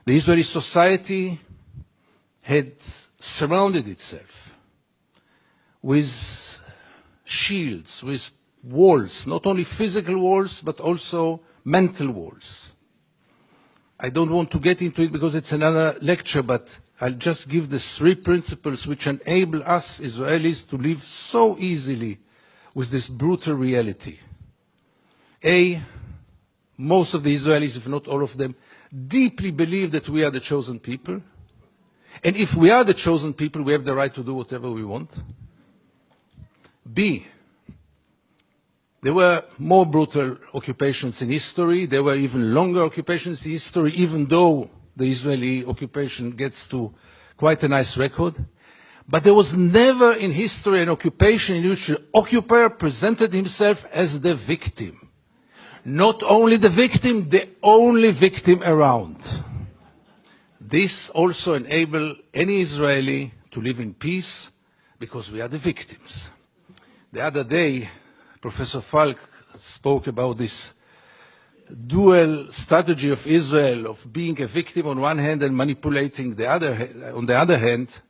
The Israeli society had surrounded itself with shields, with walls, not only physical walls, but also mental walls. I don't want to get into it because it's another lecture, but I'll just give the 3 principles which enable us Israelis to live so easily with this brutal reality. A, most of the Israelis, if not all of them, deeply believe that we are the chosen people. And if we are the chosen people, we have the right to do whatever we want. B, there were more brutal occupations in history. There were even longer occupations in history, even though the Israeli occupation gets to quite a nice record. But there was never in history an occupation in which the occupier presented himself as the victim. Not only the victim, the only victim around. This also enables any Israeli to live in peace because we are the victims. The other day, Professor Falk spoke about this dual strategy of Israel of being a victim on one hand and manipulating the other on the other hand.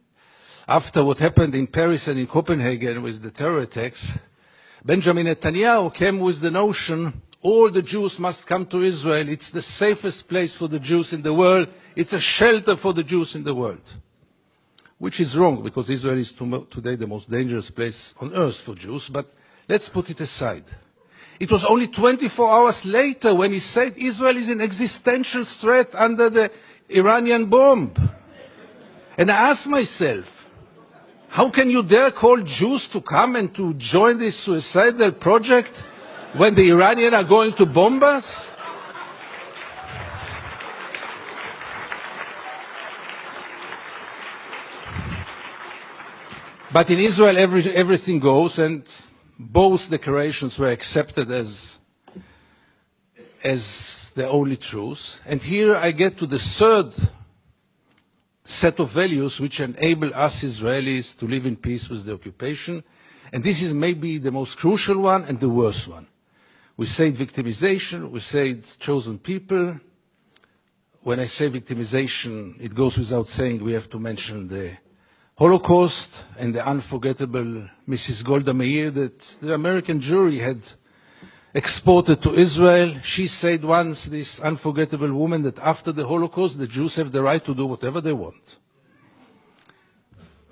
After what happened in Paris and in Copenhagen with the terror attacks, Benjamin Netanyahu came with the notion all the Jews must come to Israel. It's the safest place for the Jews in the world. It's a shelter for the Jews in the world. Which is wrong, because Israel is today the most dangerous place on earth for Jews, but let's put it aside. It was only 24 hours later when he said Israel is an existential threat under the Iranian bomb. And I asked myself, how can you dare call Jews to come and to join this suicidal project when the Iranians are going to bomb us? But in Israel, everything goes, and both declarations were accepted as the only truth. And here I get to the 3rd set of values which enable us Israelis to live in peace with the occupation. And this is maybe the most crucial one and the worst one. We say victimization, we say chosen people. When I say victimization, it goes without saying we have to mention the Holocaust and the unforgettable Mrs. Golda Meir that the American jury had exported to Israel. She said once, this unforgettable woman, that after the Holocaust, the Jews have the right to do whatever they want.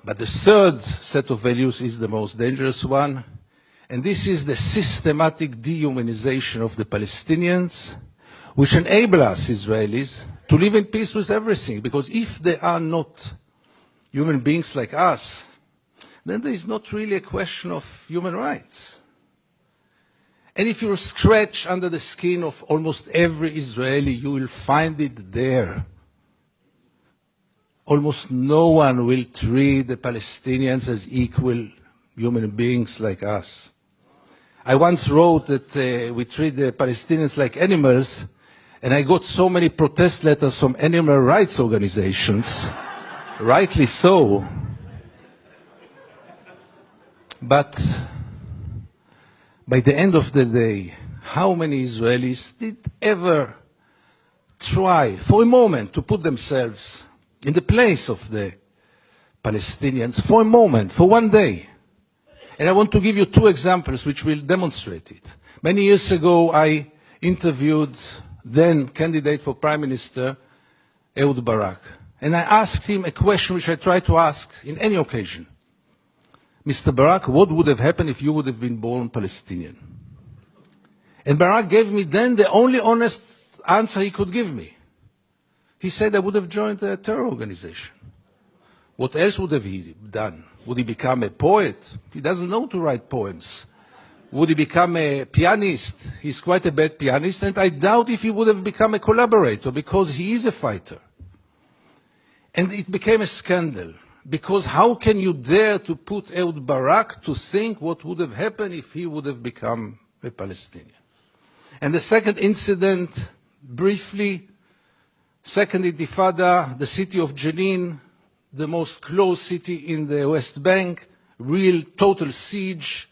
But the 3rd set of values is the most dangerous one, and this is the systematic dehumanization of the Palestinians, which enable us Israelis to live in peace with everything, because if they are not human beings like us, then there is not really a question of human rights. And if you scratch under the skin of almost every Israeli, you will find it there. Almost no one will treat the Palestinians as equal human beings like us. I once wrote that we treat the Palestinians like animals, and I got so many protest letters from animal rights organizations. Rightly so. But by the end of the day, how many Israelis did ever try for a moment to put themselves in the place of the Palestinians for a moment, for one day? And I want to give you 2 examples which will demonstrate it. Many years ago, I interviewed then candidate for Prime Minister Ehud Barak. And I asked him a question which I try to ask in any occasion. Mr. Barak, what would have happened if you would have been born Palestinian? And Barak gave me then the only honest answer he could give me. He said I would have joined a terror organization. What else would have he done? Would he become a poet? He doesn't know to write poems. Would he become a pianist? He's quite a bad pianist, and I doubt if he would have become a collaborator, because he is a fighter. And it became a scandal, because how can you dare to put Ehud Barak to think what would have happened if he would have become a Palestinian? And the second incident, briefly, Second Intifada, the city of Jenin, the most closed city in the West Bank, real total siege.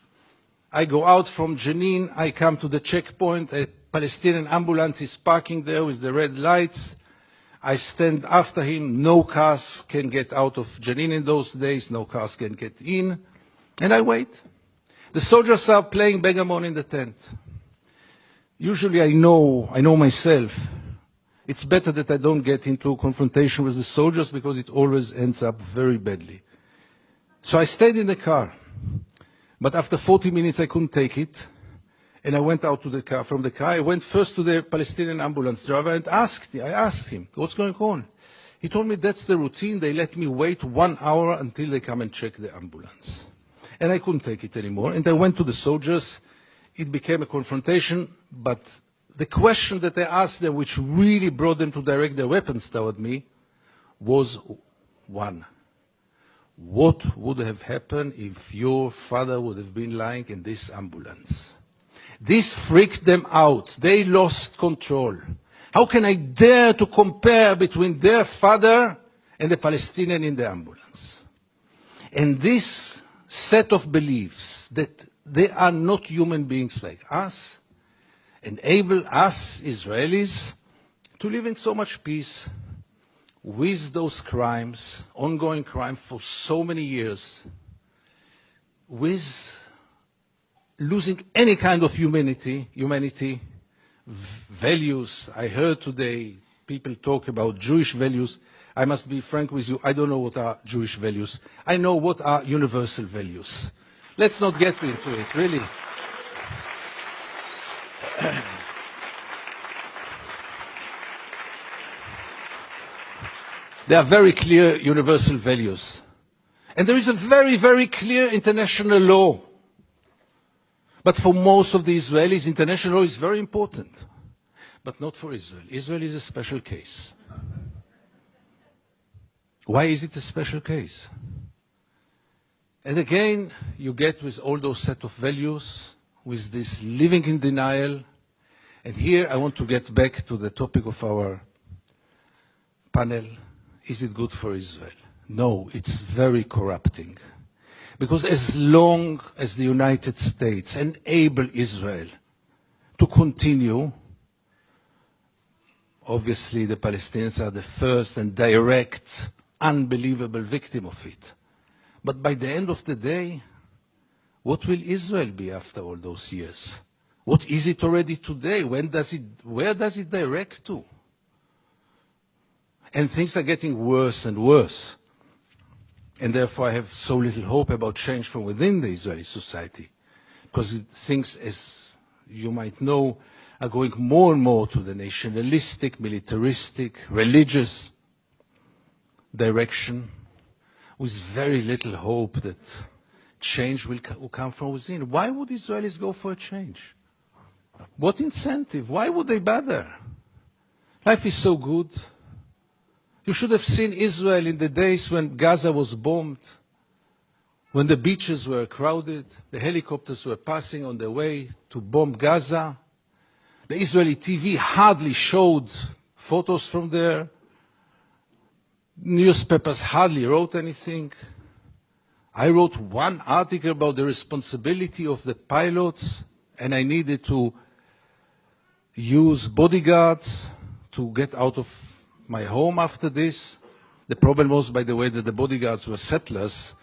I go out from Jenin, I come to the checkpoint, a Palestinian ambulance is parking there with the red lights. I stand after him. No cars can get out of Jenin in those days. No cars can get in. And I wait. The soldiers are playing backgammon in the tent. Usually I know myself. It's better that I don't get into confrontation with the soldiers because it always ends up very badly. So I stayed in the car. But after 40 minutes I couldn't take it. And I went out to the car. From the car, I went first to the Palestinian ambulance driver and I asked him, what's going on? He told me that's the routine. They let me wait 1 hour until they come and check the ambulance. And I couldn't take it anymore. And I went to the soldiers. It became a confrontation. But the question that I asked them, which really brought them to direct their weapons toward me, was one. What would have happened if your father would have been lying in this ambulance? This freaked them out. They lost control. How can I dare to compare between their father and the Palestinian in the ambulance? And this set of beliefs that they are not human beings like us enable us Israelis to live in so much peace with those crimes, ongoing crime for so many years, with losing any kind of humanity, values. I heard today people talk about Jewish values. I must be frank with you, I don't know what are Jewish values. I know what are universal values. Let's not get into it, really. There are very clear universal values. And there is a very, very clear international law. But for most of the Israelis, international law is very important. But not for Israel. Israel is a special case. Why is it a special case? And again, you get with all those set of values, with this living in denial. And here I want to get back to the topic of our panel. Is it good for Israel? No, it's very corrupting. Because as long as the United States enable Israel to continue, obviously the Palestinians are the first and direct, unbelievable victim of it. But by the end of the day, what will Israel be after all those years? What is it already today? Where does it direct to? And things are getting worse and worse. And therefore I have so little hope about change from within the Israeli society. Because things, as you might know, are going more and more to the nationalistic, militaristic, religious direction, with very little hope that change will come from within. Why would Israelis go for a change? What incentive? Why would they bother? Life is so good. You should have seen Israel in the days when Gaza was bombed, when the beaches were crowded, the helicopters were passing on their way to bomb Gaza. The Israeli TV hardly showed photos from there. Newspapers hardly wrote anything. I wrote one article about the responsibility of the pilots, and I needed to use bodyguards to get out of my home after this. The problem was, by the way, that the bodyguards were settlers,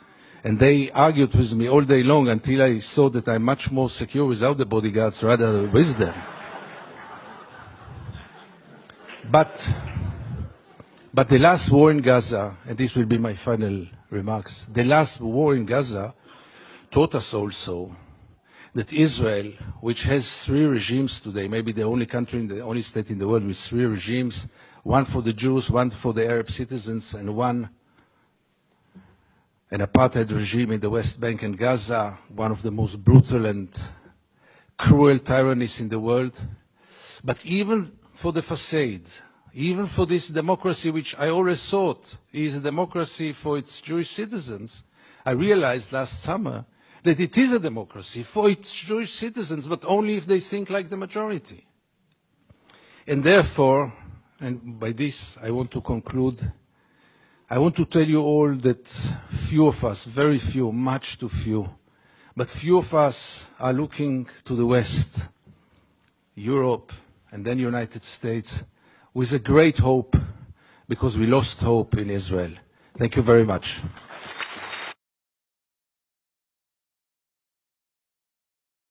and they argued with me all day long until I saw that I'm much more secure without the bodyguards rather than with them. But the last war in Gaza, and this will be my final remarks, the last war in Gaza taught us also that Israel, which has 3 regimes today, maybe the only country, the only state in the world with 3 regimes, one for the Jews, one for the Arab citizens, and an apartheid regime in the West Bank and Gaza, one of the most brutal and cruel tyrannies in the world. But even for the facade, even for this democracy, which I always thought is a democracy for its Jewish citizens, I realized last summer that it is a democracy for its Jewish citizens, but only if they think like the majority. And therefore, and by this I want to conclude, I want to tell you all that few of us, very few, much too few, but few of us are looking to the West, Europe, and then United States, with a great hope because we lost hope in Israel. Thank you very much.